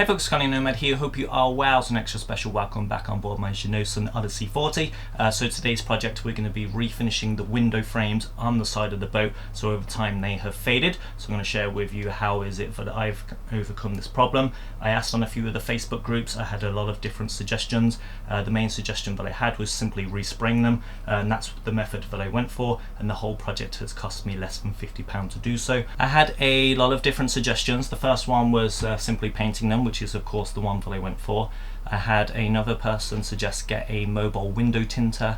Hey folks, Scanning Nomad here, hope you are well. So an extra special welcome back on board my Jeanneau Sun Odyssey 40. So today's project we're going to be refinishing the window frames on the side of the boat. So over time they have faded. So I'm going to share with you how is it that I've overcome this problem. I asked on a few of the Facebook groups, I had a lot of different suggestions. The main suggestion that I had was simply respraying them, and that's the method that I went for, and the whole project has cost me less than £50 to do so. I had a lot of different suggestions. The first one was simply painting them, which is of course the one that I went for. I had another person suggest get a mobile window tinter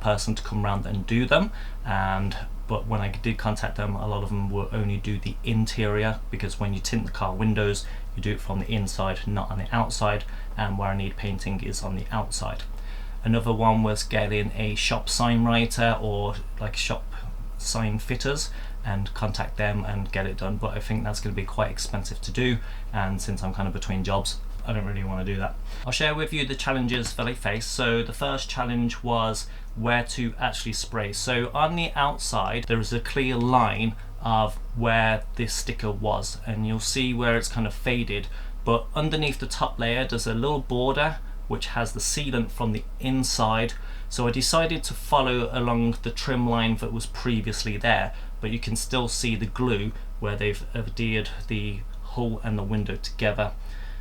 person to come around and do them, but when I did contact them, a lot of them will only do the interior, because when you tint the car windows you do it from the inside, not on the outside, and where I need painting is on the outside. Another one was getting a shop sign writer or like shop sign fitters and contact them and get it done, but I think that's going to be quite expensive to do, and since I'm kind of between jobs I don't really want to do that. I'll share with you the challenges that I faced. So the first challenge was where to actually spray. So on the outside there is a clear line of where this sticker was, and you'll see where it's kind of faded, but underneath the top layer there's a little border which has the sealant from the inside. So I decided to follow along the trim line that was previously there, but you can still see the glue where they've adhered the hull and the window together.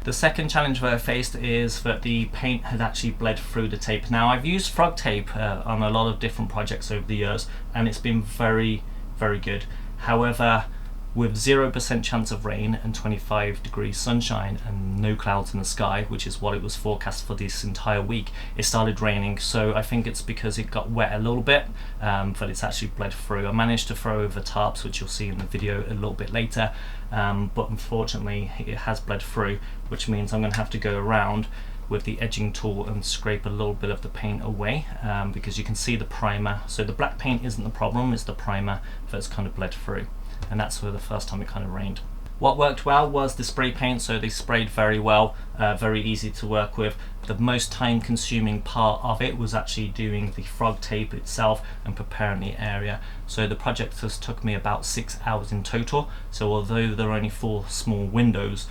The second challenge that I faced is that the paint had actually bled through the tape. Now I've used frog tape on a lot of different projects over the years, and it's been very good. However, with 0% chance of rain and 25 degrees sunshine and no clouds in the sky, which is what it was forecast for this entire week, it started raining. So I think it's because it got wet a little bit that it's actually bled through. I managed to throw over tarps, which you'll see in the video a little bit later, but unfortunately it has bled through, which means I'm going to have to go around with the edging tool and scrape a little bit of the paint away, because you can see the primer. So the black paint isn't the problem, it's the primer that's kind of bled through, and that's for the first time it kind of rained. What worked well was the spray paint, so they sprayed very well, very easy to work with. The most time consuming part of it was actually doing the frog tape itself and preparing the area. So the project has took me about 6 hours in total. So although there are only 4 small windows,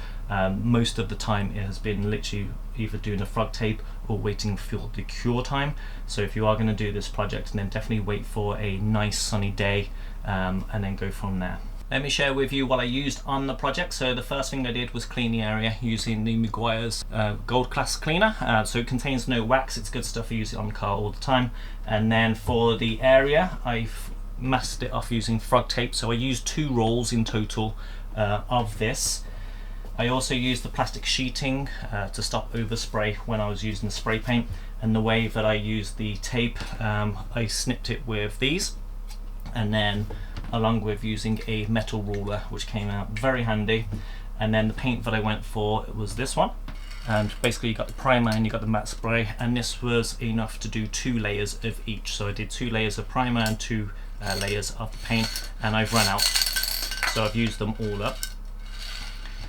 most of the time it has been literally either doing the frog tape or waiting for the cure time. So if you are going to do this project, then definitely wait for a nice sunny day and then go from there. Let me share with you what I used on the project. So the first thing I did was clean the area using the Meguiar's Gold Class Cleaner. So it contains no wax, it's good stuff, I use it on the car all the time. And then for the area, I've masked it off using frog tape. So I used 2 rolls in total of this. I also used the plastic sheeting to stop overspray when I was using the spray paint. And the way that I used the tape, I snipped it with these, and then along with using a metal ruler, which came out very handy. And then the paint that I went for was this one, and basically you got the primer and you got the matte spray, and this was enough to do 2 layers of each. So I did 2 layers of primer and 2 layers of the paint, and I've run out, so I've used them all up.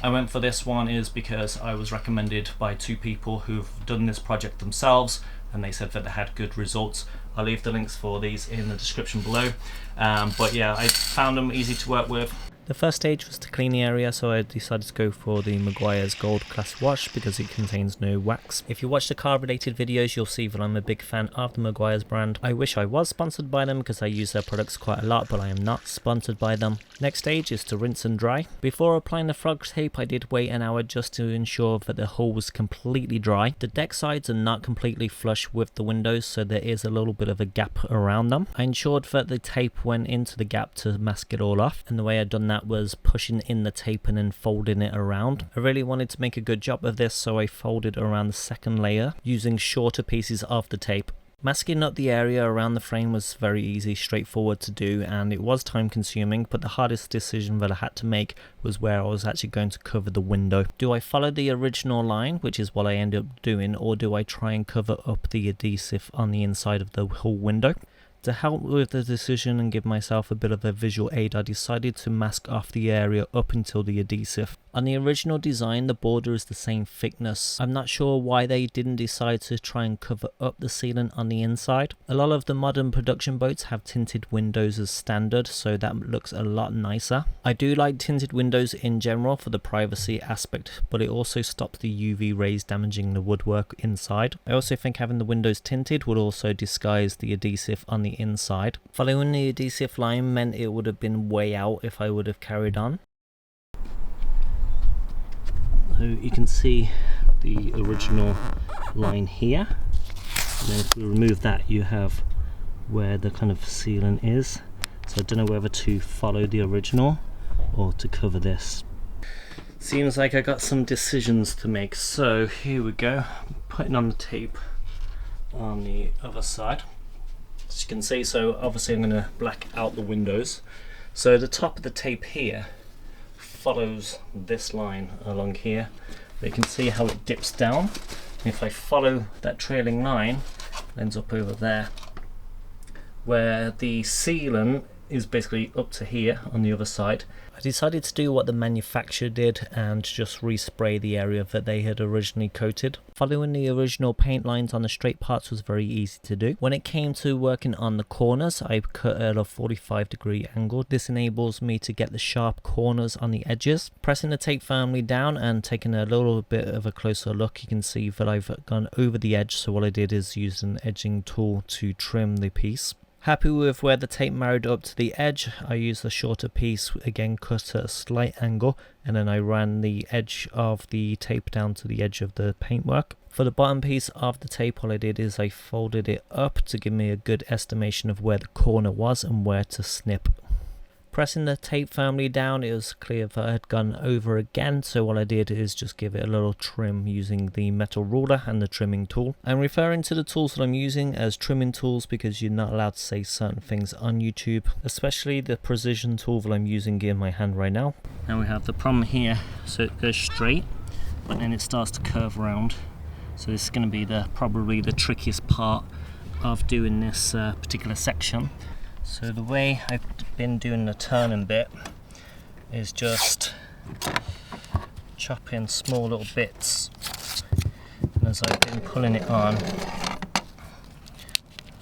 I went for this one is because I was recommended by 2 people who've done this project themselves, and they said that they had good results. I'll leave the links for these in the description below, but yeah, I found them easy to work with. The first stage was to clean the area, so I decided to go for the Meguiar's Gold Class Wash because it contains no wax. If you watch the car related videos, you'll see that I'm a big fan of the Meguiar's brand. I wish I was sponsored by them because I use their products quite a lot, but I am not sponsored by them. Next stage is to rinse and dry. Before applying the frog tape, I did wait an hour just to ensure that the hull was completely dry. The deck sides are not completely flush with the windows, so there is a little bit of a gap around them. I ensured that the tape went into the gap to mask it all off, and the way I'd done that was pushing in the tape and then folding it around. I really wanted to make a good job of this, so I folded around the second layer using shorter pieces of the tape. Masking up the area around the frame was very easy, straightforward to do, and it was time consuming, but the hardest decision that I had to make was where I was actually going to cover the window. Do I follow the original line, which is what I ended up doing, or do I try and cover up the adhesive on the inside of the whole window? To help with the decision and give myself a bit of a visual aid, I decided to mask off the area up until the adhesive. On the original design, the border is the same thickness. I'm not sure why they didn't decide to try and cover up the ceiling on the inside. A lot of the modern production boats have tinted windows as standard, so that looks a lot nicer. I do like tinted windows in general for the privacy aspect, but it also stops the UV rays damaging the woodwork inside. I also think having the windows tinted would also disguise the adhesive on the inside. Following the adhesive line meant it would have been way out if I would have carried on. So you can see the original line here, and then if we remove that you have where the kind of ceiling is. So I don't know whether to follow the original or to cover this. Seems like I got some decisions to make, so here we go. I'm putting on the tape on the other side. As you can see, so obviously I'm going to black out the windows. So the top of the tape here follows this line along here. But you can see how it dips down. And if I follow that trailing line, it ends up over there, where the ceiling is basically up to here on the other side. I decided to do what the manufacturer did and just respray the area that they had originally coated. Following the original paint lines on the straight parts was very easy to do. When it came to working on the corners, I cut at a 45-degree angle. This enables me to get the sharp corners on the edges. Pressing the tape firmly down and taking a little bit of a closer look, you can see that I've gone over the edge, so what I did is use an edging tool to trim the piece. Happy with where the tape married up to the edge, I used a shorter piece, again cut at a slight angle, and then I ran the edge of the tape down to the edge of the paintwork. For the bottom piece of the tape, all I did is I folded it up to give me a good estimation of where the corner was and where to snip. Pressing the tape firmly down, it was clear that I had gone over again, so what I did is just give it a little trim using the metal ruler and the trimming tool. I'm referring to the tools that I'm using as trimming tools because you're not allowed to say certain things on YouTube, especially the precision tool that I'm using in my hand right now. Now we have the problem here, so it goes straight, but then it starts to curve around. So this is going to be probably the trickiest part of doing this particular section. So the way I've been doing the turning bit is just chopping small little bits, and as I've been pulling it on, I've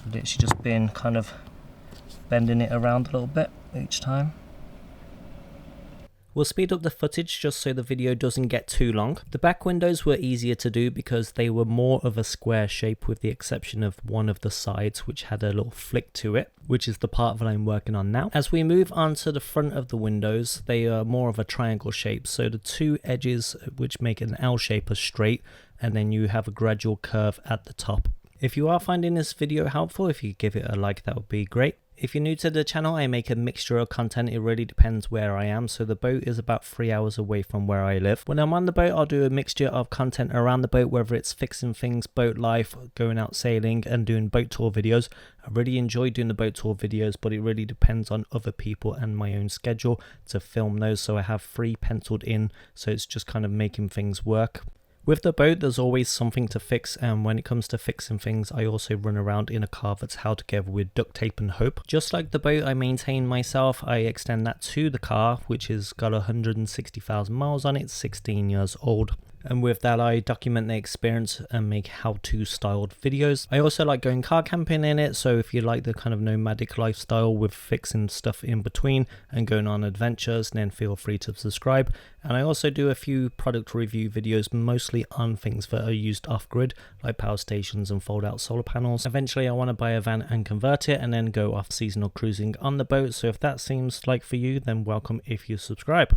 literally just been kind of bending it around a little bit each time. We'll speed up the footage just so the video doesn't get too long. The back windows were easier to do because they were more of a square shape, with the exception of one of the sides which had a little flick to it, which is the part that I'm working on now. As we move on to the front of the windows, they are more of a triangle shape, so the two edges which make an L shape are straight, and then you have a gradual curve at the top. If you are finding this video helpful, if you give it a like, that would be great. If you're new to the channel, I make a mixture of content. It really depends where I am. So the boat is about 3 hours away from where I live. When I'm on the boat, I'll do a mixture of content around the boat, whether it's fixing things, boat life, going out sailing and doing boat tour videos. I really enjoy doing the boat tour videos, but it really depends on other people and my own schedule to film those. So I have 3 penciled in, so it's just kind of making things work. With the boat, there's always something to fix, and when it comes to fixing things, I also run around in a car that's held together with duct tape and hope. Just like the boat I maintain myself, I extend that to the car, which has got 160,000 miles on it, 16 years old. And with that, I document the experience and make how-to styled videos. I also like going car camping in it, so if you like the kind of nomadic lifestyle with fixing stuff in between and going on adventures, then feel free to subscribe. And I also do a few product review videos, mostly on things that are used off-grid, like power stations and fold-out solar panels. Eventually, I want to buy a van and convert it, and then go off seasonal cruising on the boat. So if that seems like for you, then welcome if you subscribe.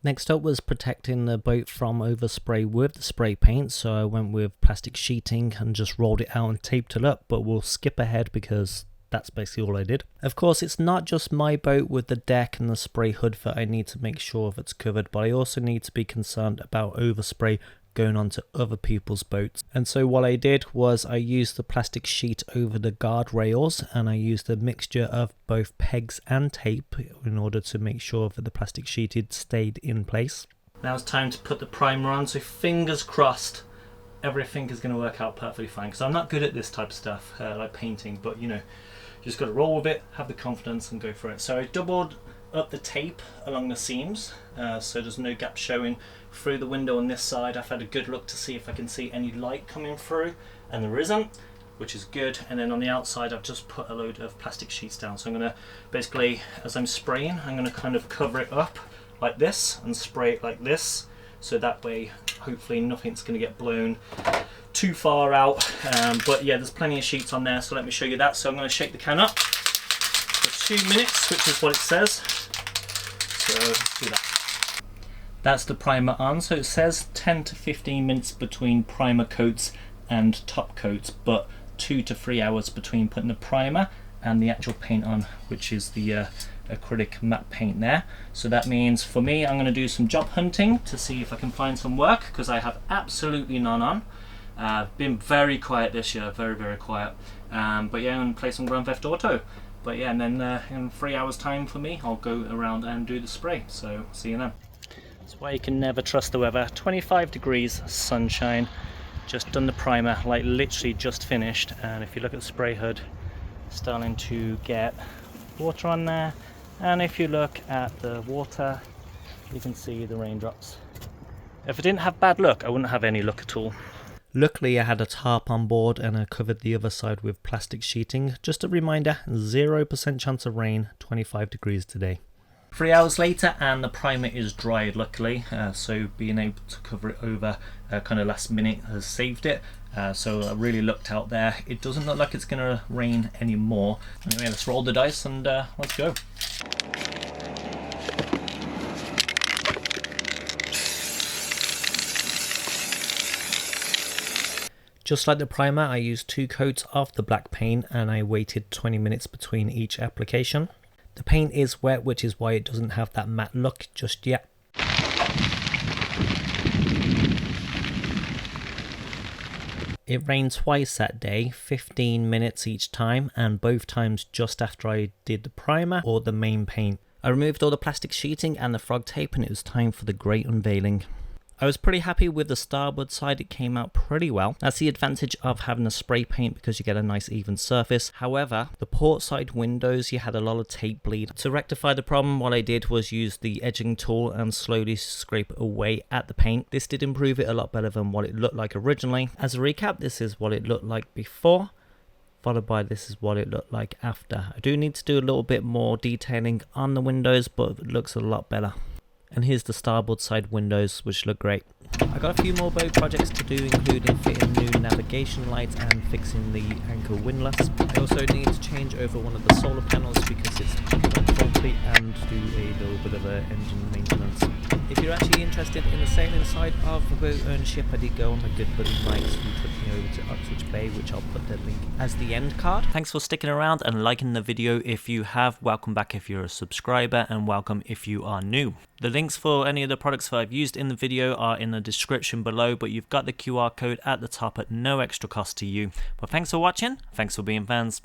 Next up was protecting the boat from overspray with the spray paint, so I went with plastic sheeting and just rolled it out and taped it up, but we'll skip ahead because that's basically all I did. Of course, it's not just my boat with the deck and the spray hood that I need to make sure that's covered, but I also need to be concerned about overspray going on to other people's boats. And so what I did was I used the plastic sheet over the guardrails, and I used a mixture of both pegs and tape in order to make sure that the plastic sheet had stayed in place. Now it's time to put the primer on, so fingers crossed everything is going to work out perfectly fine, because I'm not good at this type of stuff, like painting, but you know, you just got to roll with it, have the confidence and go for it. So I doubled up the tape along the seams, so there's no gap showing through the window on this side. I've had a good look to see if I can see any light coming through, and there isn't, which is good. And then on the outside I've just put a load of plastic sheets down, so I'm going to basically, as I'm spraying, I'm going to kind of cover it up like this and spray it like this, so that way hopefully nothing's going to get blown too far out. But yeah, there's plenty of sheets on there, so let me show you that. So I'm going to shake the can up for 2 minutes, which is what it says, so let's do that. That's the primer on, so it says 10 to 15 minutes between primer coats and top coats, but 2 to 3 hours between putting the primer and the actual paint on, which is the acrylic matte paint there. So that means for me, I'm going to do some job hunting to see if I can find some work, because I have absolutely none on. Been very quiet this year, very quiet. But yeah, I'm going to play some Grand Theft Auto. But yeah, and then in 3 hours time for me, I'll go around and do the spray. So see you then. That's why you can never trust the weather. 25 degrees, sunshine. Just done the primer, like literally just finished. And if you look at the spray hood, starting to get water on there. And if you look at the water, you can see the raindrops. If I didn't have bad luck, I wouldn't have any luck at all. Luckily I had a tarp on board and I covered the other side with plastic sheeting. Just a reminder, 0% chance of rain, 25 degrees today. 3 hours later and the primer is dried luckily, so being able to cover it over kind of last minute has saved it. So I really looked out there. It doesn't look like it's going to rain anymore. Anyway, let's roll the dice and let's go. Just like the primer, I used 2 coats of the black paint and I waited 20 minutes between each application. The paint is wet, which is why it doesn't have that matte look just yet. It rained twice that day, 15 minutes each time, and both times just after I did the primer or the main paint. I removed all the plastic sheeting and the frog tape and it was time for the great unveiling. I was pretty happy with the starboard side, it came out pretty well. That's the advantage of having a spray paint because you get a nice even surface. However, the port side windows, you had a lot of tape bleed. To rectify the problem, what I did was use the edging tool and slowly scrape away at the paint. This did improve it a lot better than what it looked like originally. As a recap, this is what it looked like before, followed by this is what it looked like after. I do need to do a little bit more detailing on the windows, but it looks a lot better. And here's the starboard side windows, which look great. I got a few more boat projects to do, including fitting new navigation lights and fixing the anchor windlass. I also need to change over one of the solar panels because it's faulty, and do a little bit of engine maintenance. If you're actually interested in the sailing side of boat ownership, I did go on a good buddy Mike who took me over to Uxbridge Bay, which I'll put the link as the end card. Thanks for sticking around and liking the video if you have. Welcome back if you're a subscriber, and welcome if you are new. The links for any of the products that I've used in the video are in the description below, but you've got the QR code at the top at no extra cost to you. But thanks for watching, thanks for being fans.